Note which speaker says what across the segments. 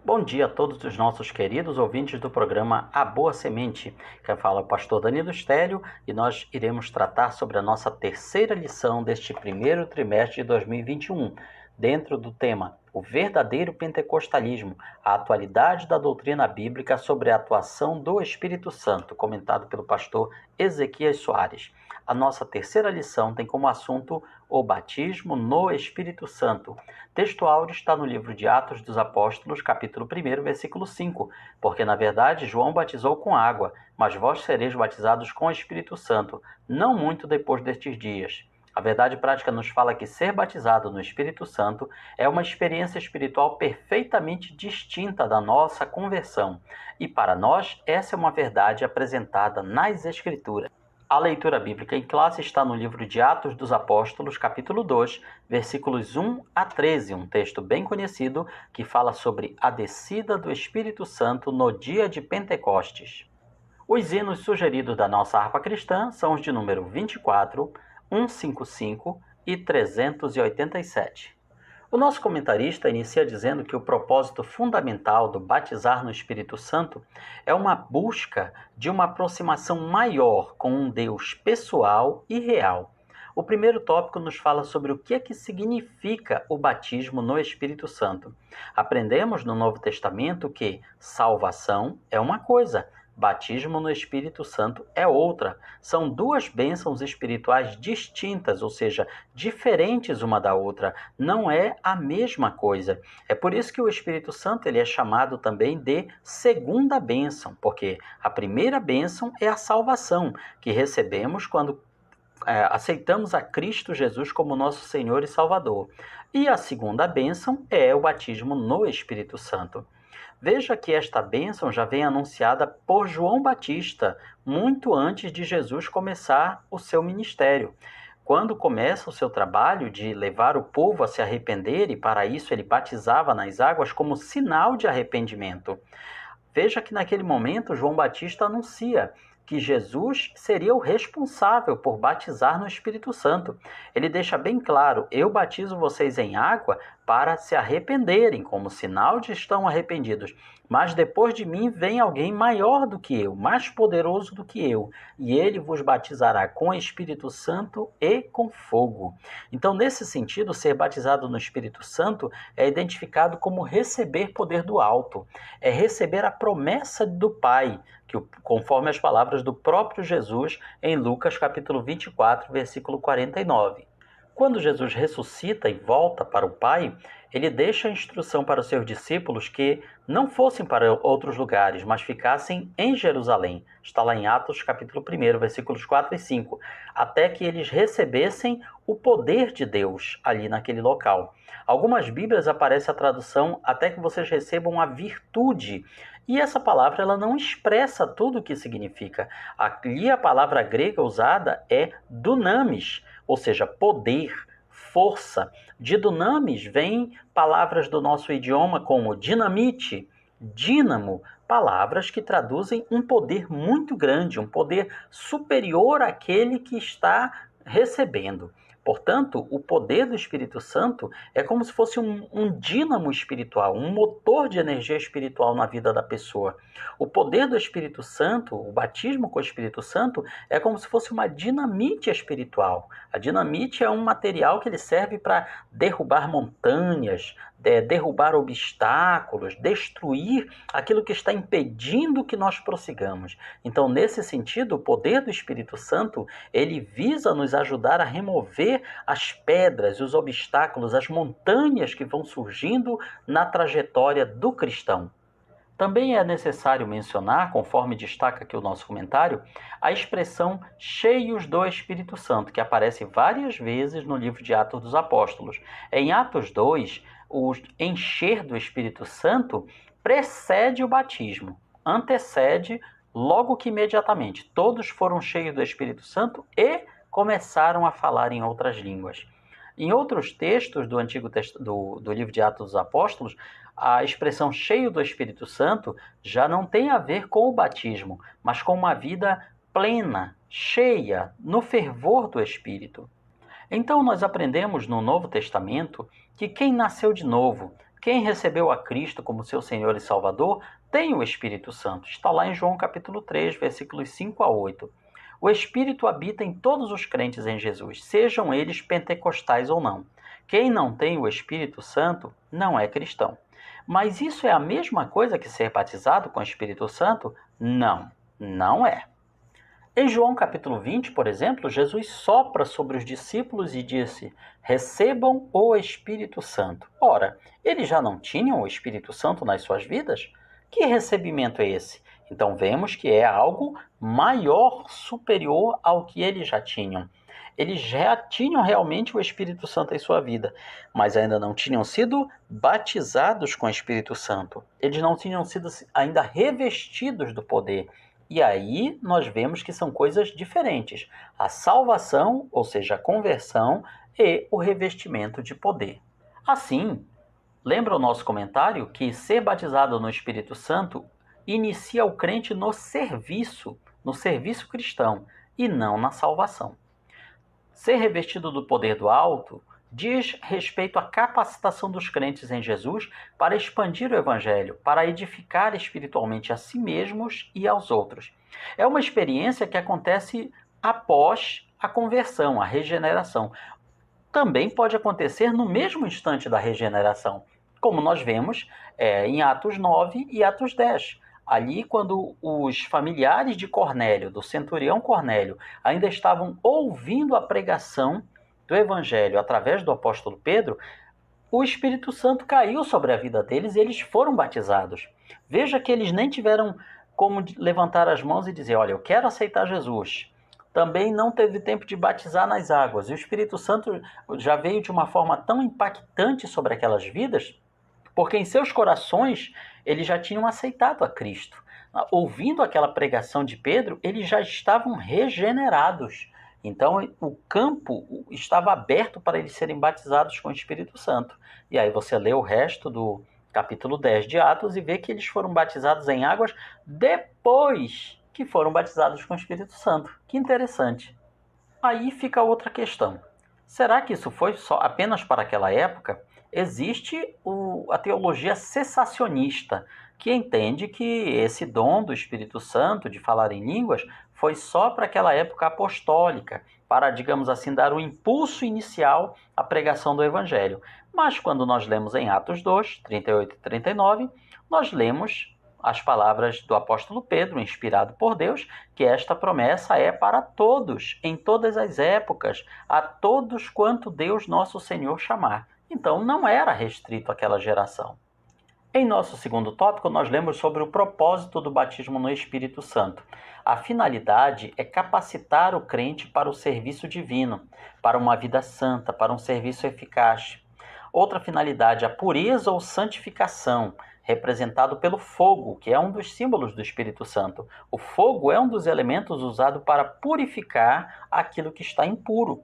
Speaker 1: Bom dia a todos os nossos queridos ouvintes do programa A Boa Semente. Quem fala é o pastor Danilo Estélio e nós iremos tratar sobre a nossa terceira lição deste primeiro trimestre de 2021, dentro do tema O Verdadeiro Pentecostalismo, a atualidade da doutrina bíblica sobre a atuação do Espírito Santo, comentado pelo pastor Ezequias Soares. A nossa terceira lição tem como assunto o batismo no Espírito Santo. Texto áureo está no livro de Atos dos Apóstolos, capítulo 1, versículo 5, porque na verdade João batizou com água, mas vós sereis batizados com o Espírito Santo, não muito depois destes dias. A verdade prática nos fala que ser batizado no Espírito Santo é uma experiência espiritual perfeitamente distinta da nossa conversão, e para nós essa é uma verdade apresentada nas Escrituras. A leitura bíblica em classe está no livro de Atos dos Apóstolos, capítulo 2, versículos 1 a 13, um texto bem conhecido que fala sobre a descida do Espírito Santo no dia de Pentecostes. Os hinos sugeridos da nossa harpa cristã são os de número 24, 155 e 387. O nosso comentarista inicia dizendo que o propósito fundamental do batizar no Espírito Santo é uma busca de uma aproximação maior com um Deus pessoal e real. O primeiro tópico nos fala sobre o que é que significa o batismo no Espírito Santo. Aprendemos no Novo Testamento que salvação é uma coisa, batismo no Espírito Santo é outra. São duas bênçãos espirituais distintas, ou seja, diferentes uma da outra. Não é a mesma coisa. É por isso que o Espírito Santo ele é chamado também de segunda bênção, porque a primeira bênção é a salvação, que recebemos quando aceitamos a Cristo Jesus como nosso Senhor e Salvador. E a segunda bênção é o batismo no Espírito Santo. Veja que esta bênção já vem anunciada por João Batista, muito antes de Jesus começar o seu ministério. Quando começa o seu trabalho de levar o povo a se arrepender, e para isso ele batizava nas águas como sinal de arrependimento. Veja que naquele momento João Batista anuncia que Jesus seria o responsável por batizar no Espírito Santo. Ele deixa bem claro, eu batizo vocês em água para se arrependerem, como sinal de estão arrependidos. Mas depois de mim vem alguém maior do que eu, mais poderoso do que eu, e ele vos batizará com o Espírito Santo e com fogo. Então, nesse sentido, ser batizado no Espírito Santo é identificado como receber poder do alto, é receber a promessa do Pai, que, conforme as palavras do próprio Jesus em Lucas capítulo 24, versículo 49. Quando Jesus ressuscita e volta para o Pai, ele deixa a instrução para os seus discípulos que não fossem para outros lugares, mas ficassem em Jerusalém. Está lá em Atos capítulo 1, versículos 4 e 5, até que eles recebessem o poder de Deus ali naquele local. Algumas Bíblias aparece a tradução até que vocês recebam a virtude. E essa palavra ela não expressa tudo o que significa. Ali a palavra grega usada é dunamis, ou seja, poder, força. De dunamis vem palavras do nosso idioma como dinamite, dínamo, palavras que traduzem um poder muito grande, um poder superior àquele que está recebendo. Portanto, o poder do Espírito Santo é como se fosse um dínamo espiritual, um motor de energia espiritual na vida da pessoa. O poder do Espírito Santo, o batismo com o Espírito Santo, é como se fosse uma dinamite espiritual. A dinamite é um material que ele serve para derrubar montanhas, derrubar obstáculos, destruir aquilo que está impedindo que nós prossigamos. Então, nesse sentido, o poder do Espírito Santo, ele visa nos ajudar a remover as pedras, os obstáculos, as montanhas que vão surgindo na trajetória do cristão. Também é necessário mencionar, conforme destaca aqui o nosso comentário, a expressão cheios do Espírito Santo, que aparece várias vezes no livro de Atos dos Apóstolos. Em Atos 2, o encher do Espírito Santo precede o batismo, antecede logo que imediatamente. Todos foram cheios do Espírito Santo e começaram a falar em outras línguas. Em outros textos do livro de Atos dos Apóstolos, a expressão cheio do Espírito Santo já não tem a ver com o batismo, mas com uma vida plena, cheia, no fervor do Espírito. Então nós aprendemos no Novo Testamento que quem nasceu de novo, Quem recebeu a Cristo como seu Senhor e Salvador tem o Espírito Santo. Está lá em João capítulo 3, versículos 5 a 8. O Espírito habita em todos os crentes em Jesus, sejam eles pentecostais ou não. Quem não tem o Espírito Santo não é cristão. Mas isso é a mesma coisa que ser batizado com o Espírito Santo? Não, não é. Em João capítulo 20, por exemplo, Jesus sopra sobre os discípulos e disse: recebam o Espírito Santo. Ora, eles já não tinham o Espírito Santo nas suas vidas? Que recebimento é esse? Então vemos que é algo maior, superior ao que eles já tinham. Eles já tinham realmente o Espírito Santo em sua vida, mas ainda não tinham sido batizados com o Espírito Santo. Eles não tinham sido ainda revestidos do poder. E aí nós vemos que são coisas diferentes. A salvação, ou seja, a conversão, e o revestimento de poder. Assim, lembra o nosso comentário que ser batizado no Espírito Santo inicia o crente no serviço cristão, e não na salvação. Ser revestido do poder do alto diz respeito à capacitação dos crentes em Jesus para expandir o Evangelho, para edificar espiritualmente a si mesmos e aos outros. É uma experiência que acontece após a conversão, a regeneração. Também pode acontecer no mesmo instante da regeneração, como nós vemos em Atos 9 e Atos 10. Ali, quando os familiares de Cornélio, do centurião Cornélio, ainda estavam ouvindo a pregação do Evangelho através do apóstolo Pedro, o Espírito Santo caiu sobre a vida deles e eles foram batizados. Veja que eles nem tiveram como levantar as mãos e dizer: olha, eu quero aceitar Jesus. Também não teve tempo de batizar nas águas. E o Espírito Santo já veio de uma forma tão impactante sobre aquelas vidas, porque em seus corações eles já tinham aceitado a Cristo. Ouvindo aquela pregação de Pedro, eles já estavam regenerados. Então o campo estava aberto para eles serem batizados com o Espírito Santo. E aí você lê o resto do capítulo 10 de Atos e vê que eles foram batizados em águas depois que foram batizados com o Espírito Santo. Que interessante. Aí fica outra questão. Será que isso foi só apenas para aquela época? Existe a teologia cessacionista, que entende que esse dom do Espírito Santo de falar em línguas foi só para aquela época apostólica, para, digamos assim, dar o impulso inicial à pregação do Evangelho. Mas quando nós lemos em Atos 2, 38 e 39, nós lemos as palavras do apóstolo Pedro, inspirado por Deus, que esta promessa é para todos, em todas as épocas, a todos quanto Deus nosso Senhor chamar. Então não era restrito àquela geração. Em nosso segundo tópico, nós lemos sobre o propósito do batismo no Espírito Santo. A finalidade é capacitar o crente para o serviço divino, para uma vida santa, para um serviço eficaz. Outra finalidade, a pureza ou santificação, representado pelo fogo, que é um dos símbolos do Espírito Santo. O fogo é um dos elementos usado para purificar aquilo que está impuro.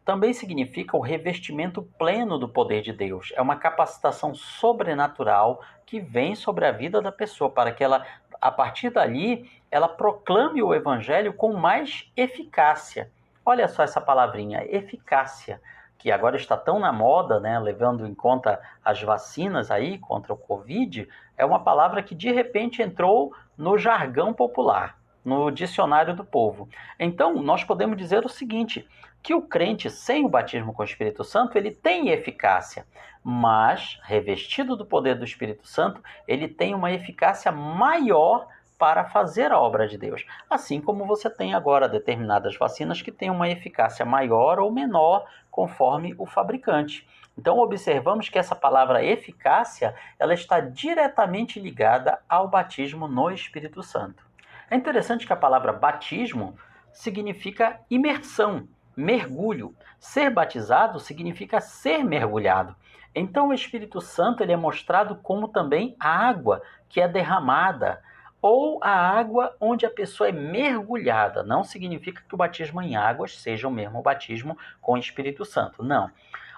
Speaker 1: Também significa o revestimento pleno do poder de Deus. É uma capacitação sobrenatural que vem sobre a vida da pessoa, para que ela, a partir dali, ela proclame o Evangelho com mais eficácia. Olha só essa palavrinha, eficácia, que agora está tão na moda, né, levando em conta as vacinas aí contra o Covid, é uma palavra que de repente entrou no jargão popular, no dicionário do povo. Então, nós podemos dizer o seguinte, que o crente sem o batismo com o Espírito Santo, ele tem eficácia, mas, revestido do poder do Espírito Santo, ele tem uma eficácia maior para fazer a obra de Deus. Assim como você tem agora determinadas vacinas que têm uma eficácia maior ou menor, conforme o fabricante. Então, observamos que essa palavra eficácia, ela está diretamente ligada ao batismo no Espírito Santo. É interessante que a palavra batismo significa imersão, mergulho. Ser batizado significa ser mergulhado. Então o Espírito Santo ele é mostrado como também a água que é derramada, ou a água onde a pessoa é mergulhada. Não significa que o batismo em águas seja o mesmo batismo com o Espírito Santo. Não.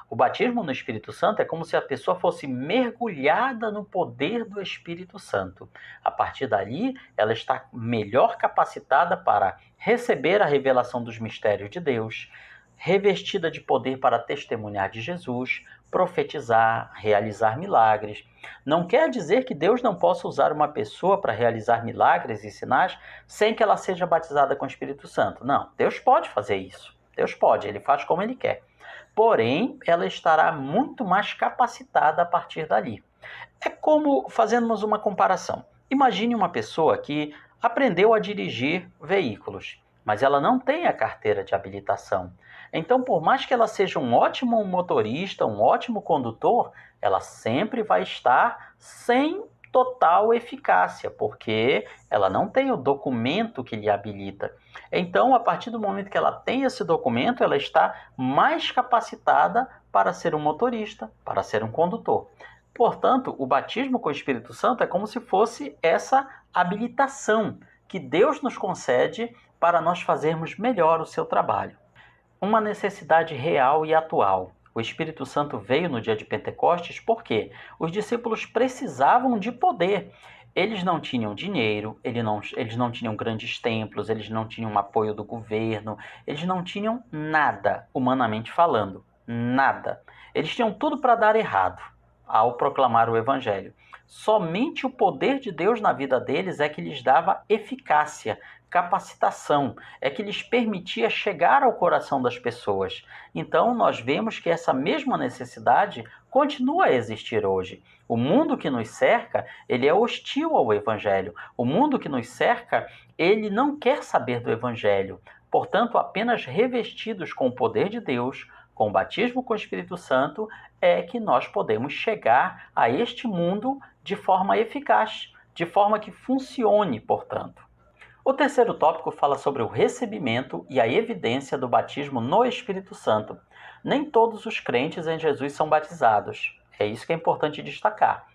Speaker 1: O batismo no Espírito Santo é como se a pessoa fosse mergulhada no poder do Espírito Santo. A partir dali, ela está melhor capacitada para receber a revelação dos mistérios de Deus, revestida de poder para testemunhar de Jesus, profetizar, realizar milagres. Não quer dizer que Deus não possa usar uma pessoa para realizar milagres e sinais sem que ela seja batizada com o Espírito Santo. Não, Deus pode fazer isso. Deus pode, Ele faz como Ele quer. Porém, ela estará muito mais capacitada a partir dali. É como fazermos uma comparação. Imagine uma pessoa que aprendeu a dirigir veículos, mas ela não tem a carteira de habilitação. Então, por mais que ela seja um ótimo motorista, um ótimo condutor, ela sempre vai estar sem total eficácia, porque ela não tem o documento que lhe habilita. Então, a partir do momento que ela tem esse documento, ela está mais capacitada para ser um motorista, para ser um condutor. Portanto, o batismo com o Espírito Santo é como se fosse essa habilitação que Deus nos concede para nós fazermos melhor o seu trabalho. Uma necessidade real e atual. O Espírito Santo veio no dia de Pentecostes porque os discípulos precisavam de poder. Eles não tinham dinheiro, eles não tinham grandes templos, eles não tinham apoio do governo, eles não tinham nada, humanamente falando, nada. Eles tinham tudo para dar errado ao proclamar o Evangelho. Somente o poder de Deus na vida deles é que lhes dava eficácia, capacitação, é que lhes permitia chegar ao coração das pessoas. Então, nós vemos que essa mesma necessidade continua a existir hoje. O mundo que nos cerca, ele é hostil ao Evangelho. O mundo que nos cerca, ele não quer saber do Evangelho. Portanto, apenas revestidos com o poder de Deus, com o batismo com o Espírito Santo, é que nós podemos chegar a este mundo de forma eficaz, de forma que funcione, portanto. O terceiro tópico fala sobre o recebimento e a evidência do batismo no Espírito Santo. Nem todos os crentes em Jesus são batizados. É isso que é importante destacar.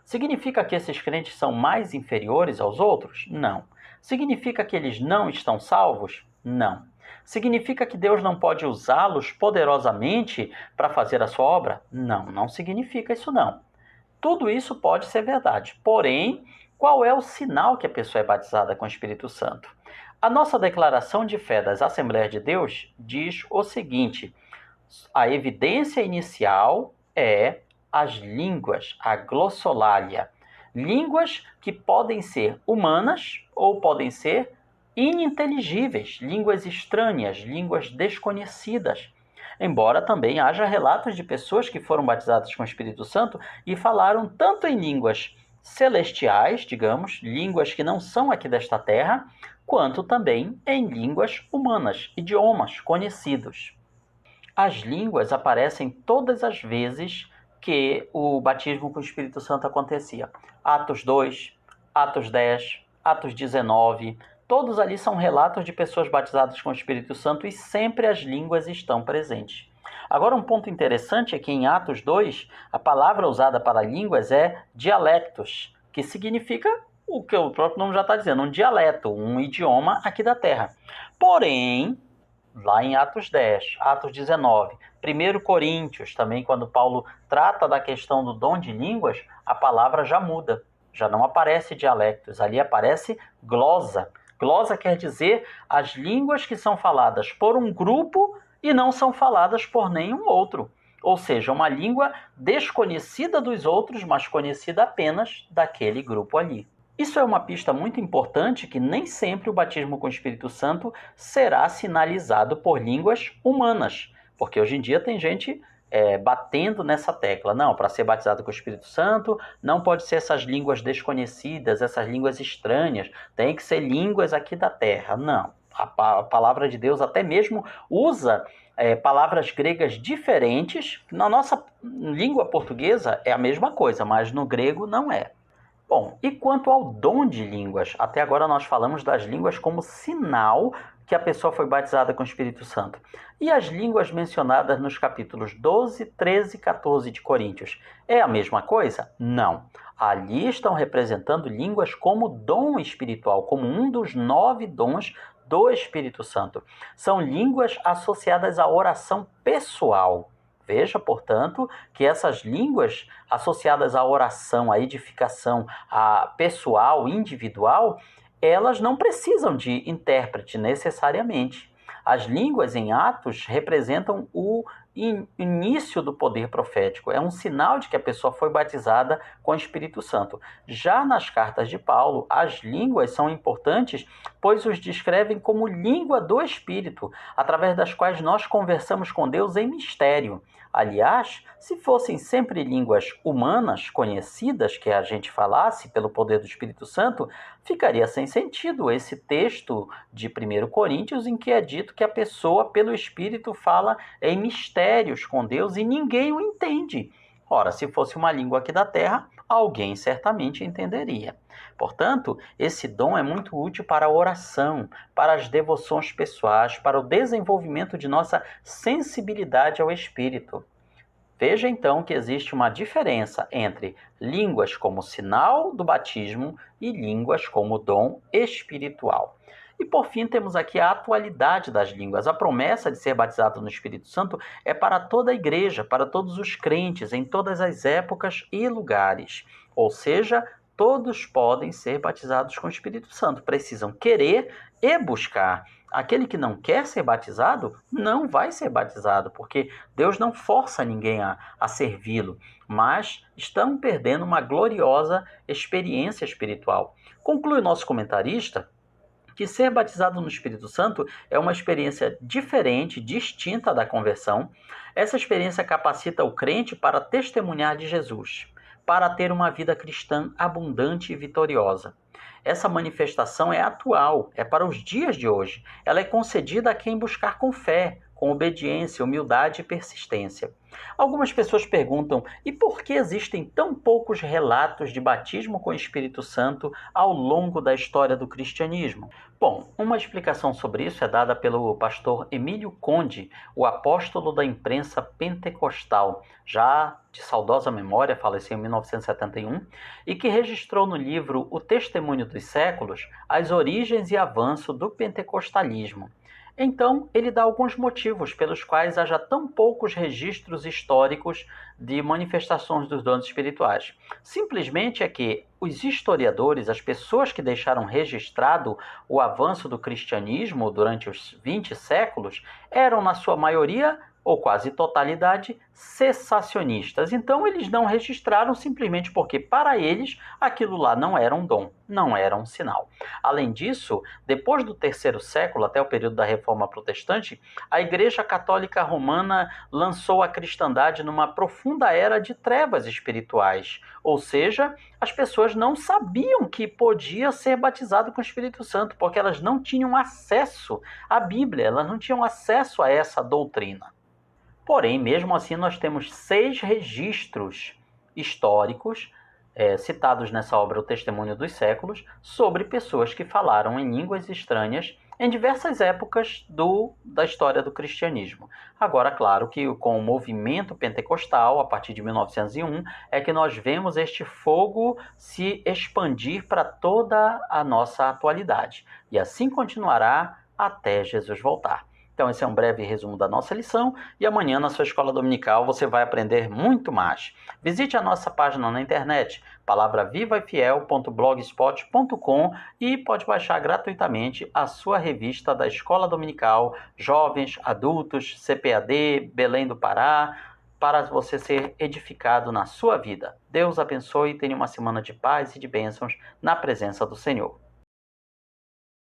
Speaker 1: Significa que esses crentes são mais inferiores aos outros? Não. Significa que eles não estão salvos? Não. Significa que Deus não pode usá-los poderosamente para fazer a sua obra? Não, não significa isso não. Tudo isso pode ser verdade. Porém, qual é o sinal que a pessoa é batizada com o Espírito Santo? A nossa declaração de fé das Assembleias de Deus diz o seguinte: a evidência inicial é as línguas, a glossolalia. Línguas que podem ser humanas ou podem ser ininteligíveis, línguas estranhas, línguas desconhecidas. Embora também haja relatos de pessoas que foram batizadas com o Espírito Santo e falaram tanto em línguas celestiais, digamos, línguas que não são aqui desta terra, quanto também em línguas humanas, idiomas conhecidos. As línguas aparecem todas as vezes que o batismo com o Espírito Santo acontecia. Atos 2, Atos 10, Atos 19, todos ali são relatos de pessoas batizadas com o Espírito Santo e sempre as línguas estão presentes. Agora, um ponto interessante é que em Atos 2, a palavra usada para línguas é dialectos, que significa o que o próprio nome já está dizendo, um dialeto, um idioma aqui da terra. Porém, lá em Atos 10, Atos 19, 1 Coríntios, também quando Paulo trata da questão do dom de línguas, a palavra já muda, já não aparece dialectos, ali aparece glosa. Glosa quer dizer as línguas que são faladas por um grupo e não são faladas por nenhum outro. Ou seja, uma língua desconhecida dos outros, mas conhecida apenas daquele grupo ali. Isso é uma pista muito importante que nem sempre o batismo com o Espírito Santo será sinalizado por línguas humanas, porque hoje em dia tem gente batendo nessa tecla. Não, para ser batizado com o Espírito Santo, não pode ser essas línguas desconhecidas, essas línguas estranhas, tem que ser línguas aqui da terra. Não, a palavra de Deus até mesmo usa palavras gregas diferentes. Na nossa língua portuguesa é a mesma coisa, mas no grego não é. Bom, e quanto ao dom de línguas? Até agora nós falamos das línguas como sinal que a pessoa foi batizada com o Espírito Santo. E as línguas mencionadas nos capítulos 12, 13 e 14 de Coríntios, é a mesma coisa? Não. Ali estão representando línguas como dom espiritual, como um dos 9 dons do Espírito Santo. São línguas associadas à oração pessoal. Veja, portanto, que essas línguas associadas à oração, à edificação, à pessoal, individual, elas não precisam de intérprete necessariamente. As línguas em Atos representam o início do poder profético, é um sinal de que a pessoa foi batizada com o Espírito Santo. Já nas cartas de Paulo, as línguas são importantes, pois os descrevem como língua do Espírito, através das quais nós conversamos com Deus em mistério. Aliás, se fossem sempre línguas humanas, conhecidas, que a gente falasse pelo poder do Espírito Santo, ficaria sem sentido esse texto de 1 Coríntios em que é dito que a pessoa, pelo Espírito, fala em mistérios com Deus e ninguém o entende. Ora, se fosse uma língua aqui da terra, alguém certamente entenderia. Portanto, esse dom é muito útil para a oração, para as devoções pessoais, para o desenvolvimento de nossa sensibilidade ao Espírito. Veja então que existe uma diferença entre línguas como sinal do batismo e línguas como dom espiritual. E por fim, temos aqui a atualidade das línguas. A promessa de ser batizado no Espírito Santo é para toda a igreja, para todos os crentes, em todas as épocas e lugares. Ou seja, todos podem ser batizados com o Espírito Santo. Precisam querer e buscar. Aquele que não quer ser batizado, não vai ser batizado, porque Deus não força ninguém a servi-lo, mas estão perdendo uma gloriosa experiência espiritual. Conclui o nosso comentarista que ser batizado no Espírito Santo é uma experiência diferente, distinta da conversão. Essa experiência capacita o crente para testemunhar de Jesus, para ter uma vida cristã abundante e vitoriosa. Essa manifestação é atual, é para os dias de hoje. Ela é concedida a quem buscar com fé, com obediência, humildade e persistência. Algumas pessoas perguntam, e por que existem tão poucos relatos de batismo com o Espírito Santo ao longo da história do cristianismo? Bom, uma explicação sobre isso é dada pelo pastor Emílio Conde, o apóstolo da imprensa pentecostal, já de saudosa memória, faleceu em 1971, e que registrou no livro O Testemunho dos Séculos as origens e avanço do pentecostalismo. Então, ele dá alguns motivos pelos quais haja tão poucos registros históricos de manifestações dos dons espirituais. Simplesmente é que os historiadores, as pessoas que deixaram registrado o avanço do cristianismo durante os 20 séculos, eram, na sua maioria, ou quase totalidade, cessacionistas. Então, eles não registraram simplesmente porque, para eles, aquilo lá não era um dom, não era um sinal. Além disso, depois do terceiro século, até o período da Reforma Protestante, a Igreja Católica Romana lançou a cristandade numa profunda era de trevas espirituais. Ou seja, as pessoas não sabiam que podia ser batizado com o Espírito Santo, porque elas não tinham acesso à Bíblia, elas não tinham acesso a essa doutrina. Porém, mesmo assim, nós temos 6 registros históricos citados nessa obra O Testemunho dos Séculos, sobre pessoas que falaram em línguas estranhas em diversas épocas da história do cristianismo. Agora, claro que com o movimento pentecostal, a partir de 1901, é que nós vemos este fogo se expandir para toda a nossa atualidade. E assim continuará até Jesus voltar. Então, esse é um breve resumo da nossa lição e amanhã na sua escola dominical você vai aprender muito mais. Visite a nossa página na internet, palavravivaefiel.blogspot.com, e pode baixar gratuitamente a sua revista da Escola Dominical Jovens, Adultos, CPAD, Belém do Pará, para você ser edificado na sua vida. Deus abençoe e tenha uma semana de paz e de bênçãos na presença do Senhor.